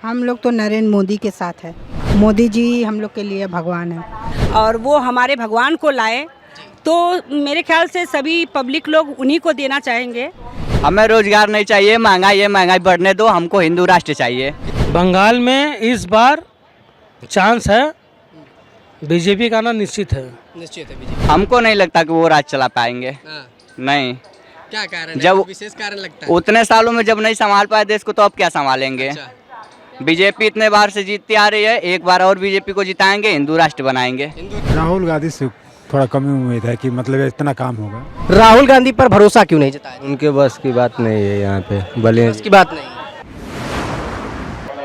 हम लोग तो नरेंद्र मोदी के साथ है। मोदी जी हम लोग के लिए भगवान है और वो हमारे भगवान को लाए तो मेरे ख्याल से सभी पब्लिक लोग उन्हीं को देना चाहेंगे। हमें रोजगार नहीं चाहिए, महंगाई बढ़ने दो, हमको हिंदू राष्ट्र चाहिए। बंगाल में इस बार चांस है, बीजेपी का आना निश्चित है। निश्चित है बीजेपी। हमको नहीं लगता कि वो राज चला पाएंगे। नहीं। क्या कारण है? जब विशेष कारण लगता है? उतने सालों में जब नहीं संभाल पाए देश को तो अब क्या संभालेंगे। अच्छा। बीजेपी इतने बार से जीतती आ रही है, एक बार और बीजेपी को जिताएंगे, हिंदू राष्ट्र बनाएंगे। राहुल गांधी से थोड़ा कमी उम्मीद है कि मतलब इतना काम होगा। राहुल गांधी पर भरोसा क्यों नहीं जताया? उनके बस की बात नहीं है यहाँ पे, भले उसकी बात नहीं।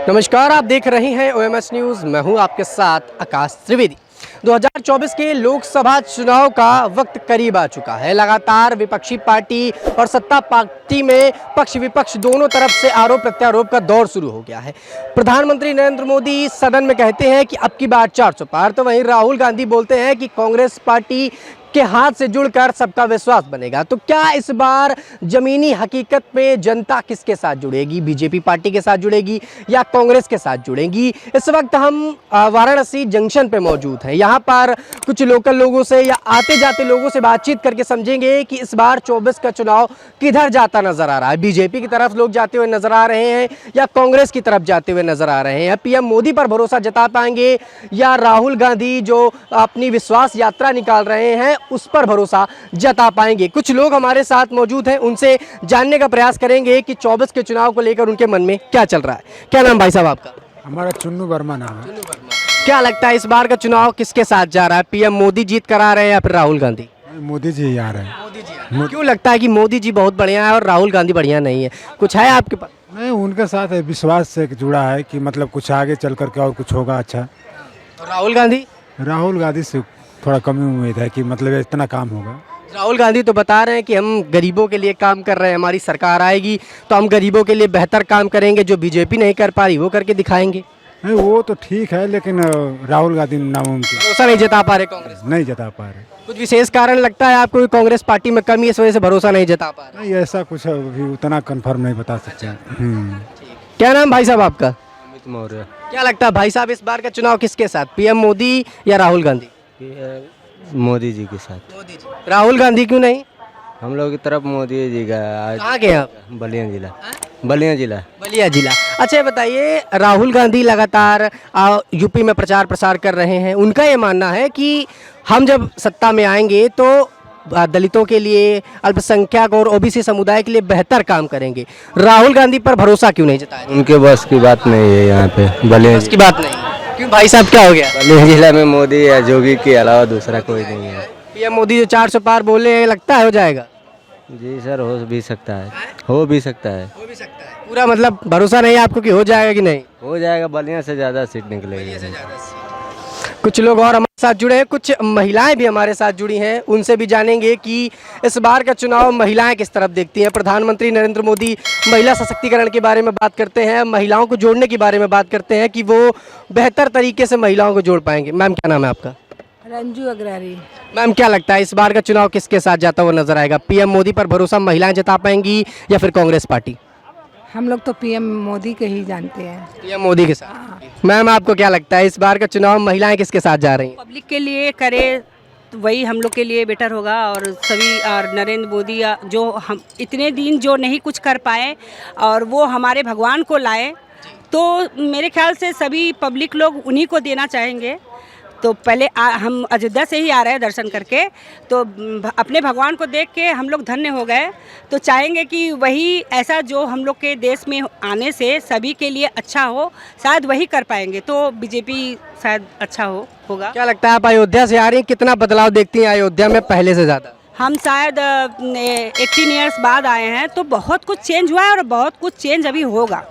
नमस्कार, आप देख रहे हैं OMS न्यूज़। मैं हूं आपके साथ आकाश त्रिवेदी। 2024 के लोकसभा चुनाव का वक्त करीब आ चुका है। लगातार विपक्षी पार्टी और सत्ता पार्टी में पक्ष विपक्ष दोनों तरफ से आरोप प्रत्यारोप का दौर शुरू हो गया है। प्रधानमंत्री नरेंद्र मोदी सदन में कहते हैं कि अब की बार 400 पार, तो वहीं राहुल गांधी बोलते हैं कि कांग्रेस पार्टी के हाथ से जुड़कर सबका विश्वास बनेगा। तो क्या इस बार जमीनी हकीकत पे जनता किसके साथ जुड़ेगी? बीजेपी पार्टी के साथ जुड़ेगी या कांग्रेस के साथ जुड़ेगी? इस वक्त हम वाराणसी जंक्शन पे मौजूद हैं। यहाँ पर कुछ लोकल लोगों से या आते जाते लोगों से बातचीत करके समझेंगे कि इस बार 24 का चुनाव किधर जाता नजर आ रहा है। बीजेपी की तरफ लोग जाते हुए नजर आ रहे हैं या कांग्रेस की तरफ जाते हुए नजर आ रहे हैं। पीएम मोदी पर भरोसा जता पाएंगे या राहुल गांधी जो अपनी विश्वास यात्रा निकाल रहे हैं उस पर भरोसा जता पाएंगे? कुछ लोग हमारे साथ मौजूद हैं, उनसे जानने का प्रयास करेंगे कि 24 के चुनाव को लेकर उनके मन में क्या चल रहा है। क्या नाम भाई साहब आपका? हमारा चुन्नू वर्मा नाम है। क्या लगता है इस बार का चुनाव किसके साथ जा रहा है? पीएम मोदी जीत कर आ रहे हैं या फिर राहुल गांधी? मोदी जी आ रहे हैं। क्यों लगता है कि मोदी जी बहुत बढ़िया है और राहुल गांधी बढ़िया नहीं है? कुछ है आपके पास? नहीं, उनके साथ विश्वास से जुड़ा है कि मतलब कुछ आगे चल करके और कुछ होगा अच्छा। राहुल गांधी? राहुल गांधी से थोड़ा कमी उम्मीद है कि मतलब इतना काम होगा। राहुल गांधी तो बता रहे हैं कि हम गरीबों के लिए काम कर रहे हैं, हमारी सरकार आएगी तो हम गरीबों के लिए बेहतर काम करेंगे, जो बीजेपी नहीं कर पा रही वो करके दिखाएंगे। नहीं, वो तो ठीक है, लेकिन राहुल गांधी नामुमकिन। भरोसा नहीं जता पा रहे कांग्रेस? नहीं जता पा रहे। कुछ विशेष कारण लगता है आपको कि कांग्रेस पार्टी में कमी इस वजह से भरोसा नहीं जता पा रहे? नहीं, ऐसा कुछ अभी उतना कंफर्म नहीं बता सकते। क्या नाम भाई साहब आपका? अमित मौर्य। क्या लगता है भाई साहब इस बार का चुनाव किसके साथ, पीएम मोदी या राहुल गांधी? मोदी जी के साथ। मोदी जी। राहुल गांधी क्यों नहीं? हम लोग की तरफ मोदी जी का कहाँ के आप? बलिया जिला। बलिया जिला। बलिया जिला। अच्छा ये बताइए, राहुल गांधी लगातार यूपी में प्रचार प्रसार कर रहे हैं। उनका ये मानना है कि हम जब सत्ता में आएंगे तो दलितों के लिए, अल्पसंख्यक और ओबीसी समुदाय के लिए बेहतर काम करेंगे। राहुल गांधी पर भरोसा क्यों नहीं जताया? उनके बस की बात नहीं है यहाँ पे, बलिया इसकी बात नहीं। क्यों भाई साहब, क्या हो गया? बलिया जिला में मोदी या जोगी के अलावा दूसरा कोई नहीं है। पीएम मोदी जो 400 पार बोले हैं, लगता है हो जाएगा? जी सर, हो भी सकता है, हो भी सकता है। हो भी सकता है। पूरा मतलब भरोसा नहीं है आपको कि हो जाएगा कि नहीं? हो जाएगा, बलिया से ज़्यादा सीट निकलेगी। कुछ लोग और हमारे साथ जुड़े हैं, कुछ महिलाएं भी हमारे साथ जुड़ी हैं, उनसे भी जानेंगे कि इस बार का चुनाव महिलाएं किस तरफ देखती हैं। प्रधानमंत्री नरेंद्र मोदी महिला सशक्तिकरण के बारे में बात करते हैं, महिलाओं को जोड़ने के बारे में बात करते हैं कि वो बेहतर तरीके से महिलाओं को जोड़ पाएंगे। मैम क्या नाम है आपका? रंजू अग्रवाल। मैम क्या लगता है इस बार का चुनाव किसके साथ जाता हुआ नजर आएगा? पीएम मोदी पर भरोसा महिलाएं जता पाएंगी या फिर कांग्रेस पार्टी? हम लोग तो पीएम मोदी के ही जानते हैं। पीएम मोदी के साथ। मैम आपको क्या लगता है इस बार का चुनाव महिलाएं किसके साथ जा रही हैं? पब्लिक के लिए करे तो वही हम लोग के लिए बेटर होगा। और सभी और नरेंद्र मोदी जो हम इतने दिन जो नहीं कुछ कर पाए और वो हमारे भगवान को लाए तो मेरे ख्याल से सभी पब्लिक लोग उन्हीं को देना चाहेंगे। तो पहले हम अयोध्या से ही आ रहे हैं दर्शन करके, तो अपने भगवान को देख के हम लोग धन्य हो गए। तो चाहेंगे कि वही ऐसा जो हम लोग के देश में आने से सभी के लिए अच्छा हो, शायद वही कर पाएंगे। तो बीजेपी शायद अच्छा होगा। क्या लगता है आप अयोध्या से आ रही हैं, कितना बदलाव देखती हैं अयोध्या में पहले से ज़्यादा? हम शायद 18 ईयर्स बाद आए हैं तो बहुत कुछ चेंज हुआ है और बहुत कुछ चेंज अभी होगा।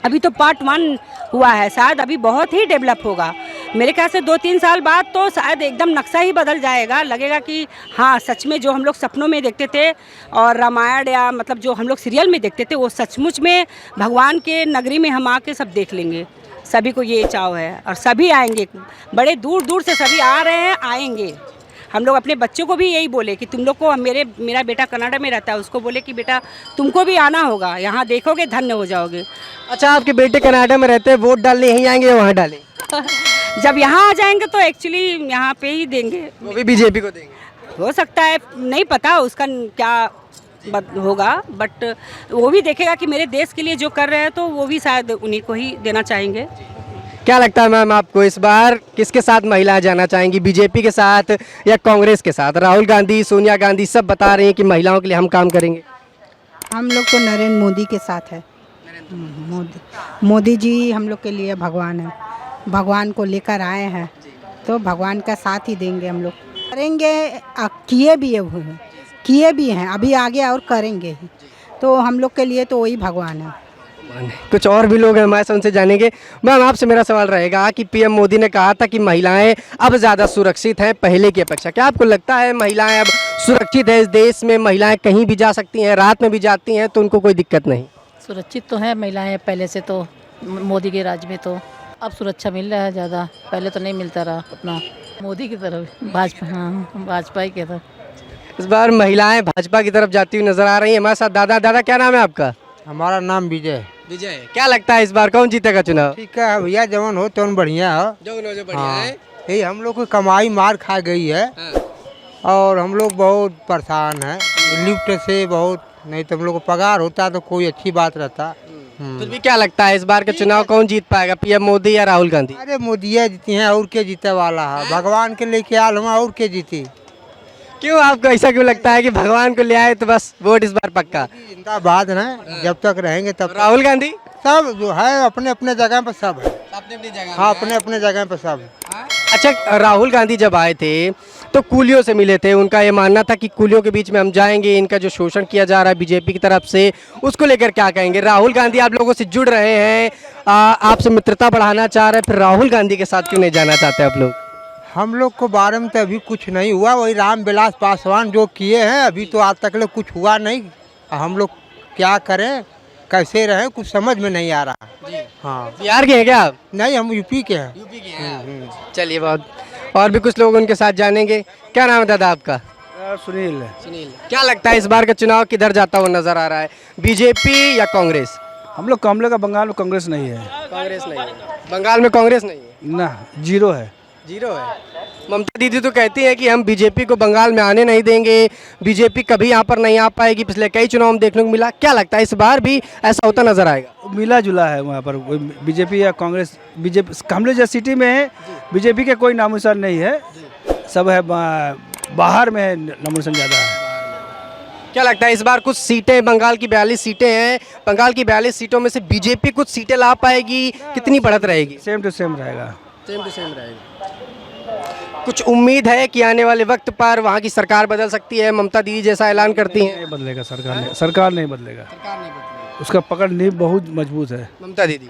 अभी तो पार्ट 1 हुआ है, शायद अभी बहुत ही डेवलप होगा। मेरे ख्याल से 2-3 साल बाद तो शायद एकदम नक्शा ही बदल जाएगा। लगेगा कि हाँ, सच में जो हम लोग सपनों में देखते थे और रामायण या मतलब जो हम लोग सीरियल में देखते थे वो सचमुच में भगवान के नगरी में हम आके सब देख लेंगे। सभी को ये चाव है और सभी आएंगे, बड़े दूर दूर से सभी आ रहे हैं, आएंगे। हम लोग अपने बच्चों को भी यही बोले कि तुम लोग को मेरा बेटा कनाडा में रहता है, उसको बोले कि बेटा तुमको भी आना होगा, यहाँ देखोगे धन्य हो जाओगे। अच्छा, आपके बेटे कनाडा में रहते हैं, वोट डालने यहीं आएंगे या वहाँ डालें? जब यहाँ आ जाएंगे तो एक्चुअली यहाँ पे ही देंगे, वो भी बीजेपी को देंगे? हो सकता है, नहीं पता उसका क्या होगा, बट वो भी देखेगा कि मेरे देश के लिए जो कर रहे हैं तो वो भी शायद उन्हीं को ही देना चाहेंगे। क्या लगता है मैम आपको, इस बार किसके साथ महिलाएं जाना चाहेंगी, बीजेपी के साथ या कांग्रेस के साथ? राहुल गांधी, सोनिया गांधी सब बता रही हैं कि महिलाओं के लिए हम काम करेंगे। हम लोग तो नरेंद्र मोदी के साथ है। मोदी जी हम लोग के लिए भगवान है, भगवान को लेकर आए हैं तो भगवान का साथ ही देंगे, हम लोग करेंगे। किए भी हैं अभी आगे और करेंगे ही, तो हम लोग के लिए तो वही भगवान है। कुछ और भी लोग हैं हमारे साथ, उनसे जानेंगे। मैम, आपसे मेरा सवाल रहेगा कि पीएम मोदी ने कहा था कि महिलाएं अब ज़्यादा सुरक्षित हैं पहले की अपेक्षा। क्या आपको लगता है महिलाएं अब सुरक्षित है इस देश में? महिलाएं कहीं भी जा सकती हैं, रात में भी जाती हैं, तो उनको कोई दिक्कत नहीं? सुरक्षित तो है महिलाएं पहले से, तो मोदी के राज में तो अब सुरक्षा मिल रहा है ज़्यादा, पहले तो नहीं मिलता रहा। अपना मोदी की तरफ, भाजपा, हाँ भाजपा की तरफ इस बार महिलाएं भाजपा की तरफ जाती हुई नजर आ रही हैं। हमारे साथ दादा क्या नाम है आपका? हमारा नाम विजय। विजय, क्या लगता है इस बार कौन जीतेगा चुनाव? ठीक है भैया, जवन हो तो बढ़िया हो। जो बढ़िया हाँ। है। यही हम लोग की कमाई मार खा गई है और हम लोग बहुत परेशान हैं लिफ्ट से बहुत, नहीं तो हम लोग को पगार होता तो कोई अच्छी बात रहता। फिर भी क्या लगता है इस बार का चुनाव कौन जीत पाएगा, पीएम मोदी या राहुल गांधी? अरे मोदी जीती हैं, और के जीते वाला है, भगवान के लेके आल हम, और के जीती। क्यों, आपको ऐसा क्यों लगता है कि भगवान को ले आए तो बस वोट इस बार पक्का? जिंदाबाद है, जब तक रहेंगे तब। राहुल गांधी सब जो है अपने अपने जगह पर सब है, हाँ अपने अपने जगह पर सब है। अच्छा, राहुल गांधी जब आए थे तो कूलियों से मिले थे, उनका ये मानना था कि कूलियों के बीच में हम जाएंगे, इनका जो शोषण किया जा रहा है बीजेपी की तरफ से, उसको लेकर क्या कहेंगे? राहुल गांधी आप लोगों से जुड़ रहे हैं, आपसे मित्रता बढ़ाना चाह रहे हैं, फिर राहुल गांधी के साथ क्यों नहीं जाना चाहते आप लोग? हम लोग को बारे में तो अभी कुछ नहीं हुआ, वही रामविलास पासवान जो किए हैं अभी तो आज तक कुछ हुआ नहीं। हम लोग क्या करें, कैसे रहें, कुछ समझ में नहीं आ रहा। हाँ, बिहार के हैं क्या आप? नहीं, हम यूपी के हैं। यूपी के हैं। चलिए, बहुत और भी कुछ लोग उनके साथ जानेंगे। क्या नाम है दादा आपका? सुनील। क्या लगता है इस बार का चुनाव किधर जाता हुआ नजर आ रहा है, बीजेपी या कांग्रेस? हम लोग कमले का बंगाल में कांग्रेस नहीं है। कांग्रेस नहीं है, बंगाल में कांग्रेस नहीं है ना, जीरो है। जीरो है। ममता दीदी तो कहती है कि हम बीजेपी को बंगाल में आने नहीं देंगे, बीजेपी कभी यहाँ पर नहीं आ पाएगी, पिछले कई चुनाव में देखने को मिला। क्या लगता है इस बार भी ऐसा होता नजर आएगा? मिला जुला है वहाँ पर, बीजेपी या कांग्रेस। बीजेपी कमले जैसी सिटी में बीजेपी के कोई नामोनिशान नहीं है, सब है बाहर में नामोनिशान ज़्यादा है। क्या लगता है इस बार कुछ सीटें, बंगाल की 42 सीटें हैं, बंगाल की 42 सीटों में से बीजेपी कुछ सीटें ला पाएगी? कितनी बढ़त रहेगी? सेम टू सेम रहेगा। सेम टू सेम रहेगा। कुछ उम्मीद है कि आने वाले वक्त पर वहाँ की सरकार बदल सकती है, ममता दीदी जैसा ऐलान करती हैं? नहीं बदलेगा, सरकार नहीं बदलेगा। उसका पकड़ नींव बहुत मजबूत है। ममता दीदी,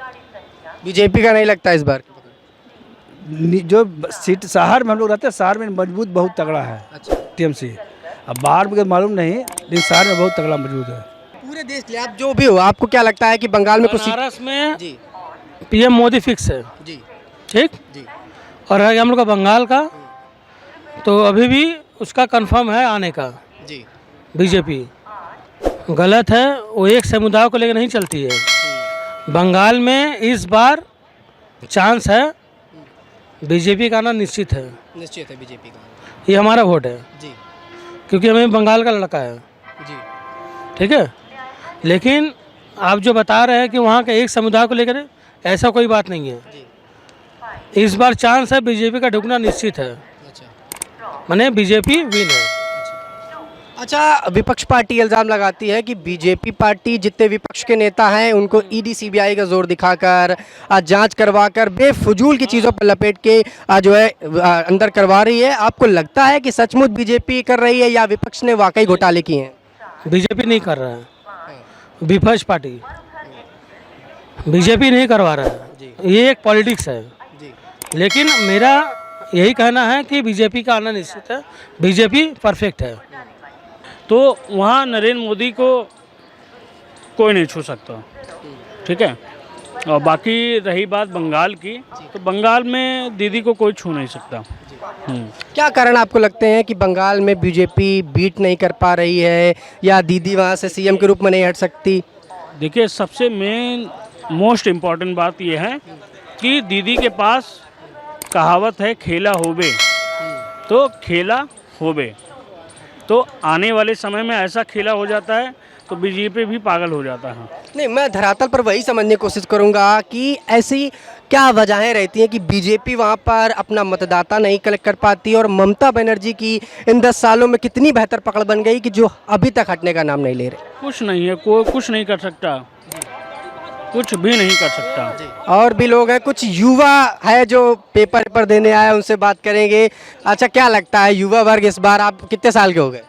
बीजेपी का नहीं लगता इस बार? जो सीट शहर में हम लोग रहते हैं, शहर में मजबूत बहुत तगड़ा है। अच्छा, टीएमसी। अब बाहर में मालूम नहीं, लेकिन शहर में बहुत तगड़ा मजबूत है। पूरे देश के लिए आप जो भी हो, आपको क्या लगता है कि बंगाल में कुछ बनारस में जी पीएम मोदी फिक्स है जी ठीक जी और रह गया हम लोग का बंगाल का, तो अभी भी उसका कंफर्म है आने का। जी बीजेपी गलत है, वो एक समुदाय को लेकर नहीं चलती है। बंगाल में इस बार चांस है, बीजेपी का आना निश्चित है। निश्चित है बीजेपी का। ये हमारा वोट है जी क्योंकि हमें बंगाल का लड़का है। जी ठीक है, लेकिन आप जो बता रहे हैं कि वहाँ के एक समुदाय को लेकर, ऐसा कोई बात नहीं है। इस बार चांस है, बीजेपी का ढुकना निश्चित है। माने बीजेपी विन है। अच्छा, विपक्ष पार्टी इल्ज़ाम लगाती है कि बीजेपी पार्टी जितने विपक्ष के नेता हैं उनको ईडी सीबीआई का जोर दिखाकर जांच करवाकर बेफजूल की चीज़ों पर लपेट के जो है अंदर करवा रही है। आपको लगता है कि सचमुच बीजेपी कर रही है या विपक्ष ने वाकई घोटाले किए हैं? बीजेपी नहीं कर रहा है, विपक्ष पार्टी। बीजेपी नहीं करवा रहा है, ये एक पॉलिटिक्स है। लेकिन मेरा यही कहना है कि बीजेपी का आना निश्चित है, बीजेपी परफेक्ट है। तो वहाँ नरेंद्र मोदी को कोई नहीं छू सकता। ठीक है, और बाकी रही बात बंगाल की, तो बंगाल में दीदी को कोई छू नहीं सकता। क्या कारण आपको लगते हैं कि बंगाल में बीजेपी बीट नहीं कर पा रही है या दीदी वहाँ से सीएम के रूप में नहीं हट सकती? देखिए, सबसे मेन मोस्ट इम्पॉर्टेंट बात यह है कि दीदी के पास कहावत है, खेला होबे तो खेला होबे। तो आने वाले समय में ऐसा खेला हो जाता है तो बीजेपी भी पागल हो जाता है। नहीं, मैं धरातल पर वही समझने की कोशिश करूंगा कि ऐसी क्या वजहें रहती हैं कि बीजेपी वहां पर अपना मतदाता नहीं कलेक्ट कर पाती और ममता बनर्जी की इन 10 सालों में कितनी बेहतर पकड़ बन गई कि जो अभी तक हटने का नाम नहीं ले रहे। कुछ नहीं है, कोई कुछ नहीं कर सकता, कुछ भी नहीं कर सकता। और भी लोग हैं, कुछ युवा है जो पेपर देने आए, उनसे बात करेंगे। अच्छा, क्या लगता है युवा वर्ग इस बार, आप कितने साल के हो गए?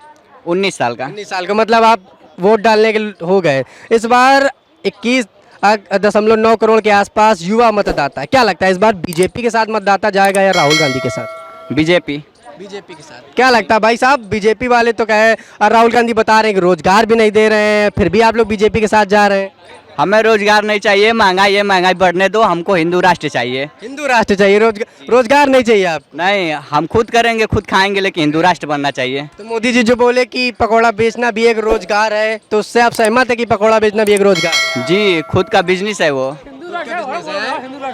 19 साल का। 19 साल का, मतलब आप वोट डालने के हो गए। इस बार 21.9 करोड़ के आसपास युवा मतदाता है। क्या लगता है इस बार बीजेपी के साथ मतदाता जाएगा या राहुल गांधी के साथ? बीजेपी के साथ। क्या लगता है भाई साहब, बीजेपी वाले तो कहे और राहुल गांधी बता रहे हैं कि रोजगार भी नहीं दे रहे हैं, फिर भी आप लोग बीजेपी के साथ जा रहे हैं? हमें रोजगार नहीं चाहिए, महंगाई बढ़ने दो, हमको हिंदू राष्ट्र चाहिए। हिंदू राष्ट्र चाहिए, रोजगार नहीं चाहिए आप? नहीं, हम खुद करेंगे, खुद खाएंगे, लेकिन हिंदू राष्ट्र बनना चाहिए। तो मोदी जी जो बोले कि पकौड़ा बेचना भी एक रोजगार है, तो उससे आप सहमत है कि पकौड़ा बेचना भी एक रोजगार? जी, खुद का बिजनेस है वो।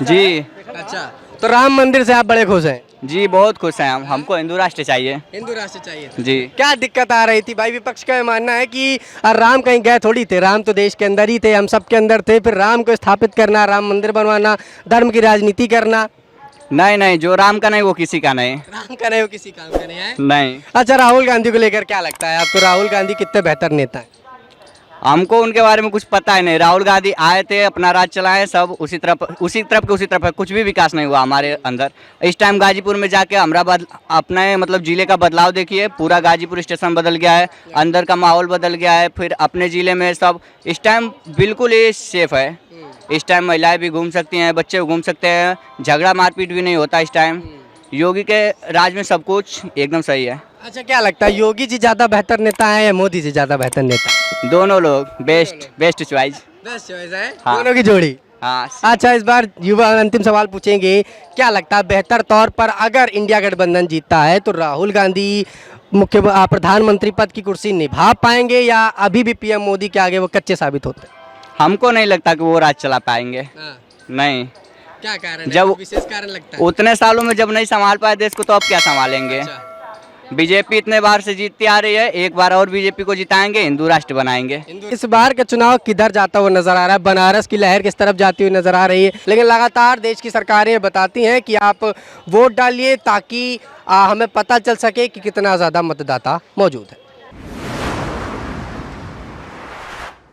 जी। अच्छा, तो राम मंदिर से आप बड़े खुश हैं? जी, बहुत खुश हैं हम, हमको हिंदू राष्ट्र चाहिए। हिंदू राष्ट्र चाहिए। जी। क्या दिक्कत आ रही थी भाई? विपक्ष का मानना है कि राम कहीं गए थोड़ी थे, राम तो देश के अंदर ही थे, हम सबके अंदर थे, फिर राम को स्थापित करना, राम मंदिर बनवाना, धर्म की राजनीति करना। नहीं, जो राम का नहीं वो किसी का नहीं। राम का नहीं वो किसी काम का नहीं है। नहीं। अच्छा, राहुल गांधी को लेकर क्या लगता है आपको? राहुल गांधी कितने बेहतर नेता है? हमको उनके बारे में कुछ पता ही नहीं। राहुल गांधी आए थे, अपना राज चलाए, सब उसी तरफ है, कुछ भी विकास नहीं हुआ हमारे अंदर। इस टाइम गाजीपुर में जाके अपने मतलब जिले का बदलाव देखिए, पूरा गाजीपुर स्टेशन बदल गया है, अंदर का माहौल बदल गया है। फिर अपने जिले में सब इस टाइम बिल्कुल ही सेफ है। इस टाइम महिलाएं भी घूम सकती हैं, बच्चे भी घूम सकते हैं, झगड़ा मारपीट भी नहीं होता इस टाइम। योगी के राज में सब कुछ एकदम सही है। अच्छा, क्या लगता है योगी जी ज्यादा बेहतर नेता है या मोदी जी ज्यादा बेहतर नेता? दोनों लोग बेस्ट चॉइस है। हाँ। दोनों की जोड़ी। हाँ। अच्छा, इस बार युवा अंतिम सवाल पूछेंगे, क्या लगता है बेहतर तौर पर अगर इंडिया गठबंधन जीतता है तो राहुल गांधी प्रधानमंत्री पद की कुर्सी निभा पाएंगे या अभी भी पीएम मोदी के आगे वो कच्चे साबित होते हैं? हमको नहीं लगता कि वो राज चला पाएंगे। नहीं। क्या कारण जब है? विशेष कारण लगता है? उतने सालों में जब नहीं संभाल पाए देश को तो अब क्या संभालेंगे? बीजेपी इतने बार से जीतती आ रही है, एक बार और बीजेपी को जिताएंगे, हिंदू राष्ट्र बनाएंगे। इस बार का चुनाव किधर जाता हुआ नजर आ रहा है? बनारस की लहर किस तरफ जाती हुई नजर आ रही है? लेकिन लगातार देश की सरकारें बताती हैं कि आप वोट डालिए ताकि हमें पता चल सके कि कितना ज़्यादा मतदाता मौजूद है।